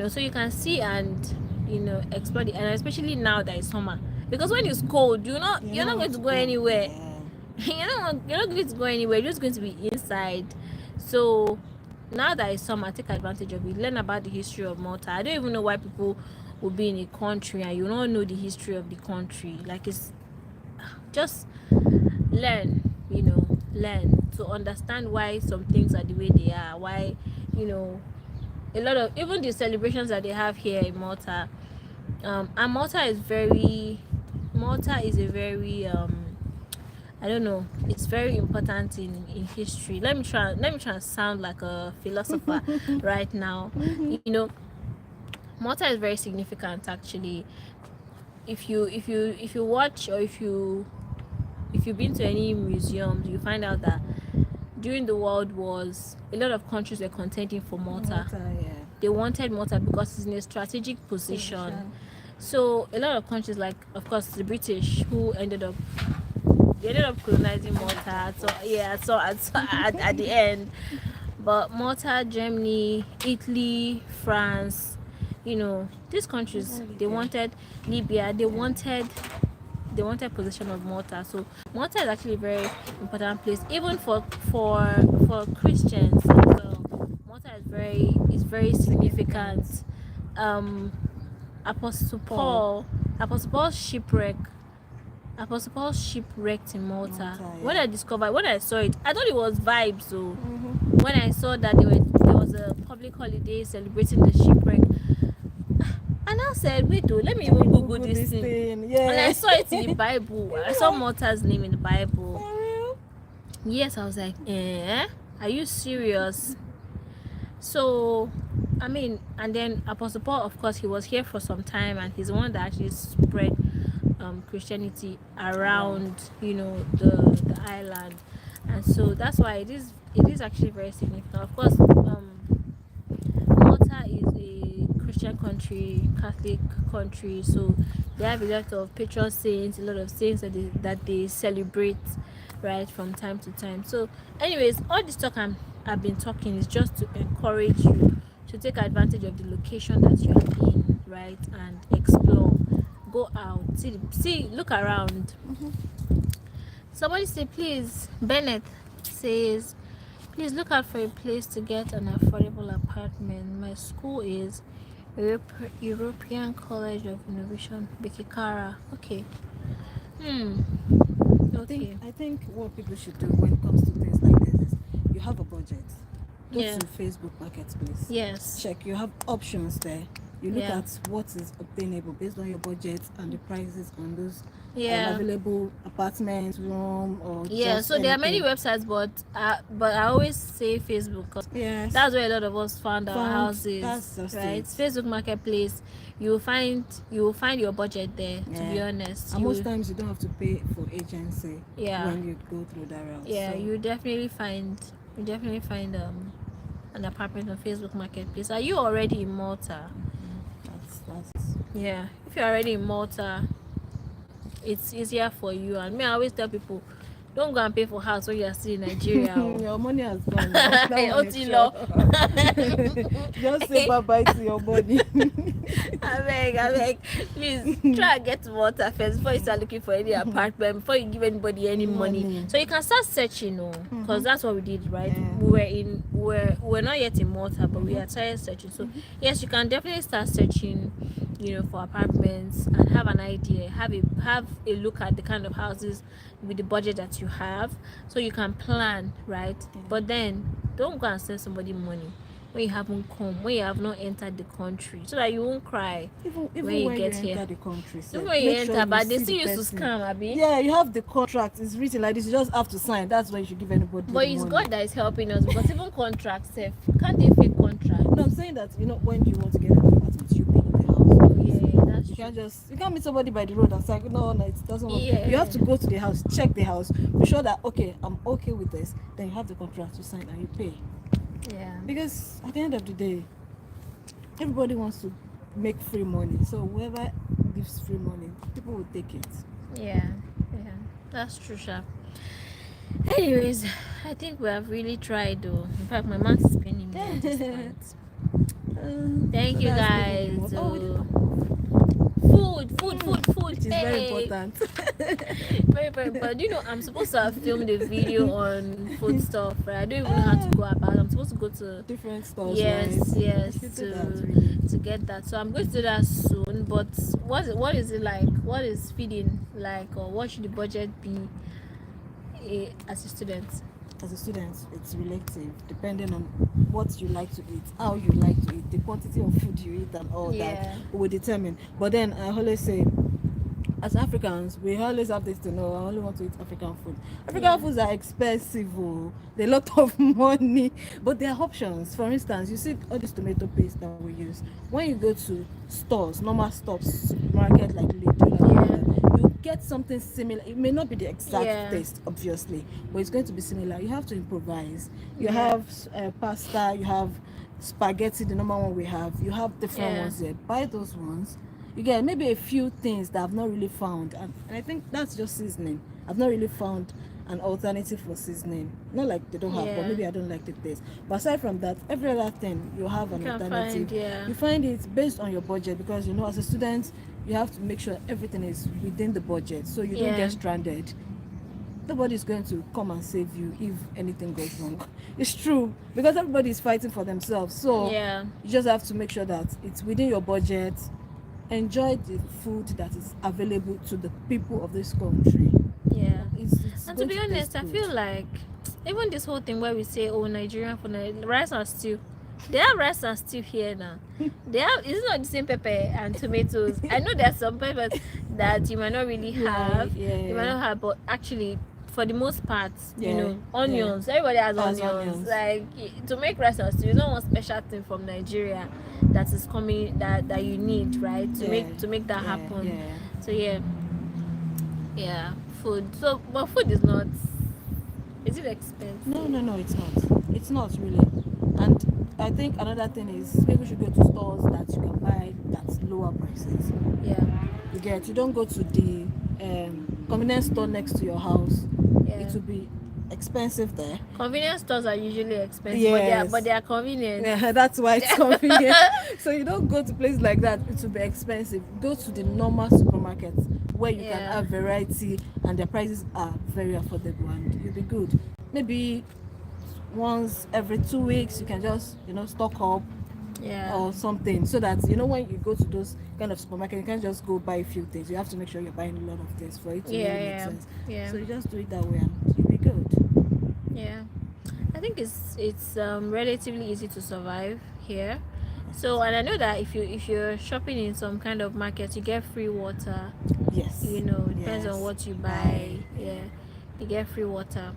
so you can see and explore the island, especially now that it's summer, because when it's cold, you're not going to go anywhere. You're not going to go anywhere. You're just going to be inside. So now that it's summer, take advantage of it. Learn about the history of Malta. I don't even know why people will be in a country and you don't know the history of the country. Like, it's just learn to understand why some things are the way they are, why a lot of even the celebrations that they have here in Malta, and Malta is a very I don't know, it's very important in history. Let me try and sound like a philosopher right now. Malta is very significant, actually. If you watch, or if you've been to any museums, you find out that during the World Wars, a lot of countries were contending for Malta. They wanted Malta because it's in a strategic position. So a lot of countries, like of course the British, who ended up colonizing Malta. So at the end, but Malta, Germany, Italy, France, these countries, they wanted Libya, they wanted possession of Malta. So Malta is actually a very important place, even for Christians as well. Malta is very significant. Apostle Paul shipwrecked in Malta. When I saw it, I thought it was vibes. So when I saw that there was a public holiday celebrating the shipwreck, and I said, wait, oh, let me even Google Google this this thing. Yeah. And I saw it in the Bible. I saw Malta's name in the Bible. For real? Yes, I was like, are you serious? So, I mean, and then Apostle Paul, of course, he was here for some time, and he's the one that actually spread Christianity around, the island. And so that's why it is actually very significant. Of course, Malta is a Christian country, Catholic country, so they have a lot of patron saints, a lot of saints that they celebrate, right, from time to time. So, anyways, all this talk I've been talking is just to encourage you to take advantage of the location that you are in, right, and explore. Go out, see, look around. Somebody say, please, Bennett says, please look out for a place to get an affordable apartment. My school is European College of Innovation, Bikikara. Okay. Okay. I think what people should do when it comes to things like this is you have a budget. Go Yeah. to Facebook Marketplace. Yes. Check. You have options there. You look Yeah. at what is obtainable based on your budget and the prices on those Yeah. available apartments, room, or Yeah. just So there are many anything. websites, but I always say Facebook because Yes. that's where a lot of us found our houses, that's just right? it. Facebook Marketplace. You will find your budget there. To be honest, And most times you don't have to pay for agency. Yeah. When you go through that route. Yeah, So, you definitely find an apartment on Facebook Marketplace. Are you already in Malta? that's Yeah, if you're already in Malta, it's easier for you. And me, I always tell people, don't go and pay for house when you are still in Nigeria. Oh. your money has gone. Now. That one is Otilo. sure. Just say bye bye to your money. I beg, please try and get to Malta first before you start looking for any apartment, before you give anybody any money. So you can start searching, because that's what we did, right? Yeah. We're not yet in Malta, but we are started searching. So yes, you can definitely start searching, for apartments and have an idea, have a look at the kind of houses with the budget that you have, so you can plan, right? But then don't go and send somebody money when you haven't come, when you have not entered the country, so that you won't cry Even when you get enter here. the country, Even when you enter, but they still used to scam, abi. Yeah, you have the contract. It's written like this. You just have to sign. That's why you should give anybody. But the it's money. God that is helping us, because even contracts, can't they fake contracts? No, I'm saying that when you want to get an apartment, you pay in the house. Yeah, that's You true. you can't meet somebody by the road and say no, it doesn't work. Yeah. You have to go to the house, check the house, be sure that I'm okay with this. Then you have the contract to sign and you pay. Yeah. Because at the end of the day, everybody wants to make free money. So whoever gives free money, people will take it. Yeah, that's true, Sha. Anyways, I think we have really tried, though. In fact, my mouth is paining me at this point. Thank you, guys. Food. Which is very important. Very, very important. I'm supposed to have filmed a video on food stuff, right? I don't even know how to go about it. I'm supposed to go to Different stores. yes, right? yes, You should do to that, really. to get that. So I'm going to do that soon. But what is it like? What is feeding like, or what should the budget be as a student? As a student, it's relative, depending on what you like to eat, how you like to eat, the quantity of food you eat, and all that will determine. But then I always say, as Africans, we always have this to know. I only want to eat African food. African foods are expensive. They're a lot of money, but there are options. For instance, you see all this tomato paste that we use. When you go to stores, normal stores, supermarket like Lidl, you get something similar. It may not be the exact taste, obviously, but it's going to be similar. You have to improvise. You have pasta. You have spaghetti, the normal one we have. You have different ones there. Buy those ones. You get maybe a few things that I've not really found, and I think that's just seasoning. I've not really found an alternative for seasoning. Not like they don't have, but maybe I don't like the taste. But aside from that, every other thing you have an alternative. You find it based on your budget, because as a student you have to make sure everything is within the budget, so you don't get stranded. Nobody's going to come and save you if anything goes wrong. It's true, because everybody is fighting for themselves. So you just have to make sure that it's within your budget. Enjoy the food that is available to the people of this country. It's and to be honest, I feel like even this whole thing where we say, oh, Nigerian food, rice and stew, They have rice and stew here now. They have, it's not the same pepper and tomatoes. I know there's some peppers that you might not really have. Yeah, You might not have, but actually, for the most part, yeah, you know, yeah. onions. Everybody has Has onions. onions. Like to make rice and stew, it's not one special thing from Nigeria that is coming that you need, right? To make that happen. Yeah. So yeah, food. So, but food is not. Is it expensive? No, it's not. It's not really. And I think another thing is people should go to stores that you can buy that's lower prices. Yeah. You don't go to the convenience store next to your house. Yeah. It will be expensive there. Convenience stores are usually expensive, Yes. but they are convenient. Yeah, that's why it's convenient. So you don't go to places like that, it will be expensive. Go to the normal supermarkets where you can have variety and the prices are very affordable and you'll be good. Maybe once every 2 weeks you can just stock up or something, so that when you go to those kind of supermarket, you can't just go buy a few things. You have to make sure you're buying a lot of things for it to really make sense. So you just do it that way and you'll be good. Yeah, I think it's relatively easy to survive here. So, and I know that if you're shopping in some kind of market, you get free water. Yes. Depends on what you buy. Yeah, you get free water.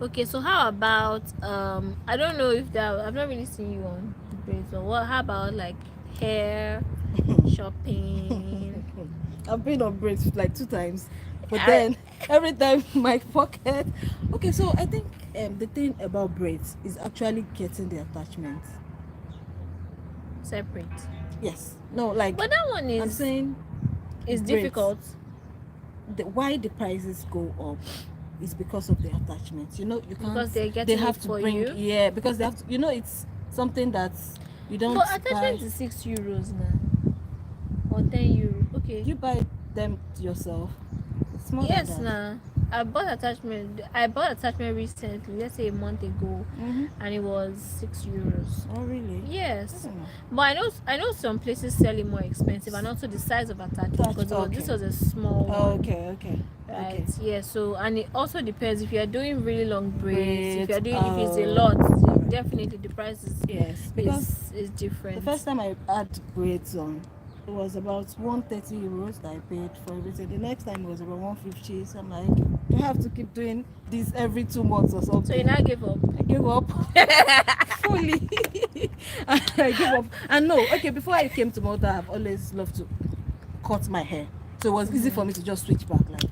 Okay, so how about I don't know if I've not really seen you on braids, but how about like hair shopping? I've been on braids like 2 times, but then every time my pocket. Okay, so I think the thing about braids is actually getting the attachment Separate. Yes. No, like, but that one is, I'm saying, it's braids, difficult. Why the prices go up is because of the attachments. You can't, because they have to bring you. Yeah, because they have to. It's something that you don't. But attachment is €6 now, or €10. Okay. You buy them yourself. It's more Yes, than that. nah. I bought attachment recently, let's say a month ago, and it was €6. Oh really? Yes. But I know some places sell it more expensive, and also the size of attachment, because this was a small one. Okay. Right. Yeah. So, and it also depends if you are doing really long braids. If you are doing, if it's a Oh. lot, definitely the price is because is different. the first time I had braids on, it was about €130 that I paid for everything. The next time it was about 150. So I'm like, you have to keep doing this every 2 months or something. So you now give up? I gave up fully. I gave up. And no, okay, before I came to Malta, I've always loved to cut my hair. So it was easy for me to just switch back, like.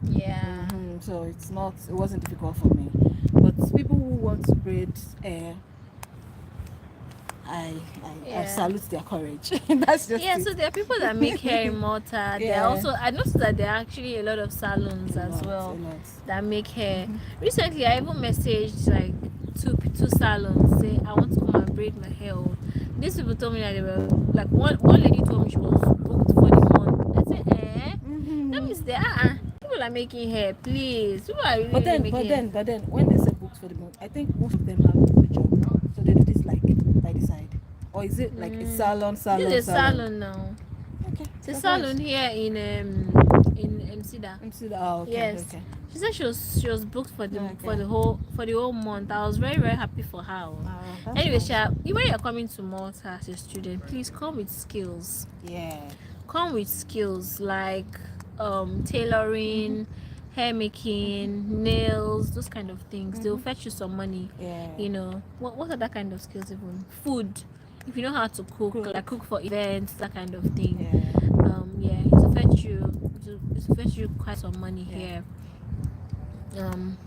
Yeah. So it wasn't difficult for me. But people who want to braid hair, I salute their courage. That's just it. So there are people that make hair in Malta. There are also, I noticed that there are actually a lot of salons as well that make hair. Recently, I even messaged like two salons saying I want to come and braid my hair. These people told me that they were like, one lady told me she was booked for the month. I said, that means people are making hair, please. People are really making but then when they say booked for the month, I think most of them have a job, so they do this like by the side. Or is it like a salon? This is a salon now. Okay. It's a salon here in Msida. Oh, okay. Yes. Okay. She said she was booked for the whole month. I was very, very happy for her. Anyway, when you're coming to Malta as a student, please come with skills. Yeah. Come with skills like tailoring, hair making, nails, those kind of things. They'll fetch you some money. Yeah. What are that kind of skills even? Food. If you know how to cook, like cook for events, that kind of thing. It'll fetch you quite some money here.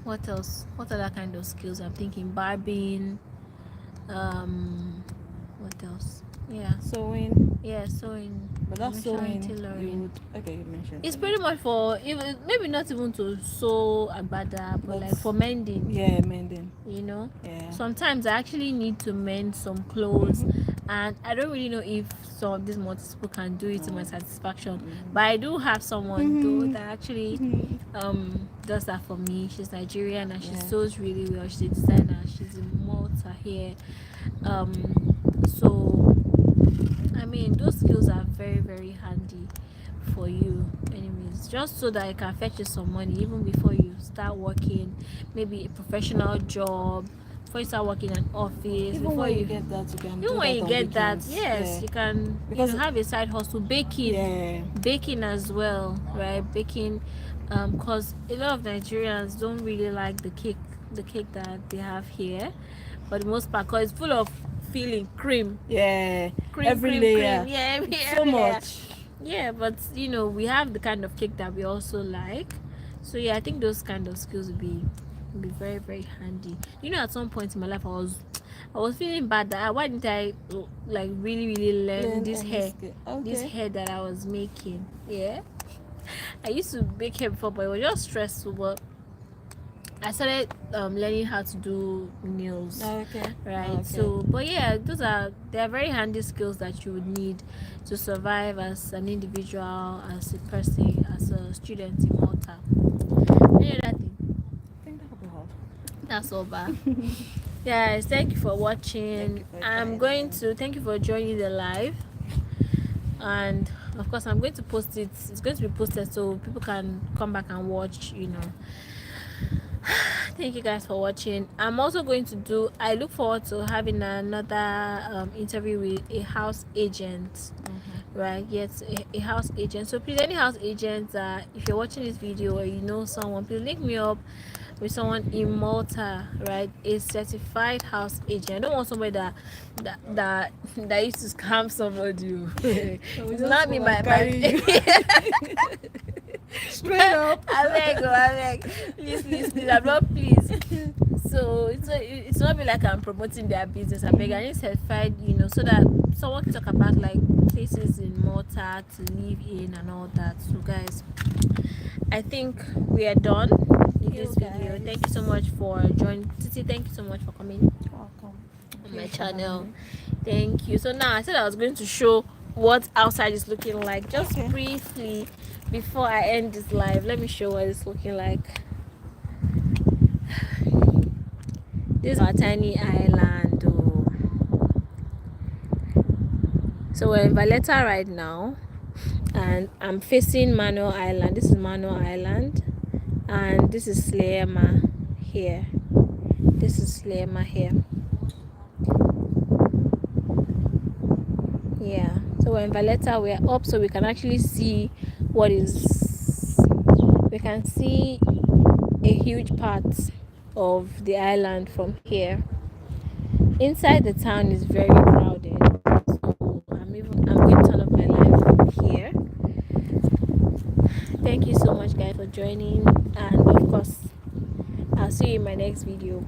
What else? What other kind of skills? I'm thinking barbing. What else? Sewing. Sewing. But that's sewing. Tailoring. You mentioned. It's pretty much for even, maybe not even to sew agbada, but like for mending. Yeah, mending. Yeah. Sometimes I actually need to mend some clothes, and I don't really know if some of these people can do it to my satisfaction. But I do have someone though that actually does that for me. She's Nigerian and she sews really well. She's a designer. She's in Malta here. So I mean, those skills are very, very handy for you anyways, just so that I can fetch you some money even before you start working, maybe a professional job before you start working in an office, Even before when you get that, you can. even do when that you on get that, weekends. yes, you can Because have a side hustle, baking as well, right? Baking, because a lot of Nigerians don't really like the cake that they have here, for the most part, because it's full of filling, cream, every layer, yeah, so every layer. much. Yeah, but we have the kind of cake that we also like. So yeah, I think those kind of skills would be very, very handy. At some point in my life, I was feeling bad that why didn't I like really, really learn this hair, this hair that I was making. Yeah, I used to make hair before, but it was just stressful. But I started learning how to do nails. Right. So, but yeah, they are very handy skills that you would need to survive as an individual, as a person, as a student in Malta. Any other thing? I think that'll be all. That's all bad. Guys, thank you for watching. Thank you for joining the live, and of course I'm going to post it. It's going to be posted so people can come back and watch. Thank you guys for watching. I'm also going to I look forward to having another interview with a house agent. Right, yes, a house agent. So please, any house agents, if you're watching this video or you know someone, please link me up with someone in Malta, right? A certified house agent. I don't want somebody that used to scam somebody. It's not me, my straight up. I beg, please, I'm not please. So it's not be like I'm promoting their business. I beg, I need certified, so that someone can talk about like places in Malta to live in and all that. So guys, I think we are done in this video. Thank you so much for joining. Titi, thank you so much for coming Welcome on my channel. Thank you. So now I said I was going to show what outside is looking like just briefly before I end this live. Let me show what it's looking like. This is our tiny island. So we're in Valletta right now, and I'm facing Mano Island. This is Mano Island, and this is Sleema here. This is Sleema here. Yeah, so we're in Valletta. We're up, so we can actually see we can see a huge part of the island from here. Inside the town is very crowded, so I'm going to turn off my live here. Thank you so much guys for joining, and of course I'll see you in my next video.